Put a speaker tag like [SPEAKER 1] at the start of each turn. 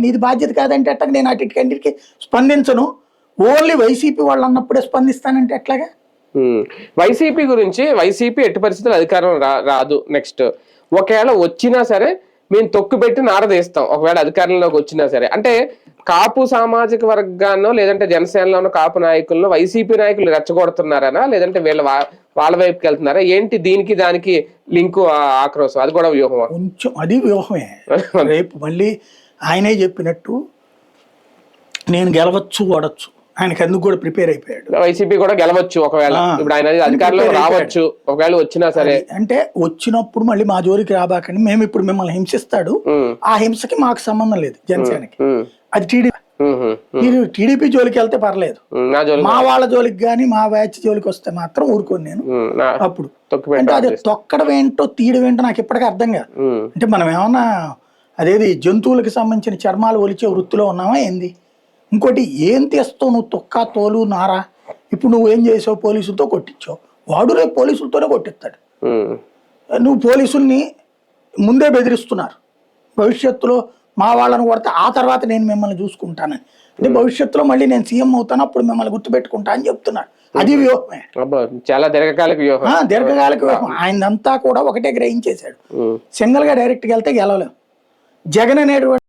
[SPEAKER 1] నీది బాధ్యత కాదంటే ఎట్లా? నేను అటు కంటికి స్పందించను, ఓన్లీ వైసీపీ వాళ్ళు అన్నప్పుడే స్పందిస్తానంటే ఎట్లాగా?
[SPEAKER 2] వైసీపీ గురించి, వైసీపీ ఎట్టి పరిస్థితులు అధికారం రాదు. నెక్స్ట్ ఒకవేళ వచ్చినా సరే మేము తొక్కుపెట్టి నారదీస్తాం ఒకవేళ అధికారంలోకి వచ్చినా సరే. అంటే కాపు సామాజిక వర్గాల్లో లేదంటే జనసేనలో కాపు నాయకుల్లో వైసీపీ నాయకులు రెచ్చగొడుతున్నారనా, లేదంటే వాళ్ళ వైపుకి వెళ్తున్నారా ఏంటి? దీనికి దానికి లింకు ఆక్రోశం అది కూడా వ్యూహమా?
[SPEAKER 1] కొంచెం అది వ్యూహమే. రేపు మళ్ళీ ఆయనే చెప్పినట్టు నేను గెలవచ్చు ఓడచ్చు, ఆయనకి అందుకు కూడా ప్రిపేర్ అయిపోయాడు.
[SPEAKER 2] వైసీపీ కూడా గెలవచ్చు ఒకవేళ, ఇప్పుడు ఆయన అధికారంలో రావచ్చు ఒకవేళ వచ్చినా సరే.
[SPEAKER 1] అంటే వచ్చినప్పుడు మళ్ళీ మా జోలికి రాబాకండి, మేము ఇప్పుడు మిమ్మల్ని హింసిస్తాడు, ఆ హింసకి మాకు సంబంధం లేదు జనసేనకి, అది టీడీపీ. మీరు టీడీపీ జోలికి వెళ్తే పర్లేదు, మా వాళ్ళ జోలికి కానీ మా బ్యాచ్ జోలికి వస్తే మాత్రం ఊరుకోను నేను. అప్పుడు అంటే అది తొక్కడం ఏంటో తీయడం ఏంటో నాకు ఇప్పటికీ అర్థం కాదు. అంటే మనం ఏమన్నా అదేది జంతువులకు సంబంధించిన చర్మాలు ఒలిచే వృత్తిలో ఉన్నామా ఏంది? ఇంకోటి ఏం తెస్తావు నువ్వు? తొక్క తోలు నారా. ఇప్పుడు నువ్వు ఏం చేసావు? పోలీసులతో కొట్టించావు, వాడు రేపు పోలీసులతోనే కొట్టిస్తాడు. నువ్వు పోలీసుల్ని ముందే బెదిరిస్తున్నారు, భవిష్యత్తులో మా వాళ్ళని కొడితే ఆ తర్వాత నేను మిమ్మల్ని చూసుకుంటానని. అంటే భవిష్యత్తులో మళ్ళీ నేను సీఎం అవుతాను, అప్పుడు మిమ్మల్ని గుర్తుపెట్టుకుంటా అని చెప్తున్నారు. అది వ్యూహమే,
[SPEAKER 2] చాలా దీర్ఘకాలిక వ్యూహం.
[SPEAKER 1] దీర్ఘకాలిక వ్యూహం. ఆయనంతా కూడా ఒకటే గ్రహించేశాడు, సింగిల్ గా డైరెక్ట్గా వెళ్తే గెలవలేం. జగన్ అనేటువంటి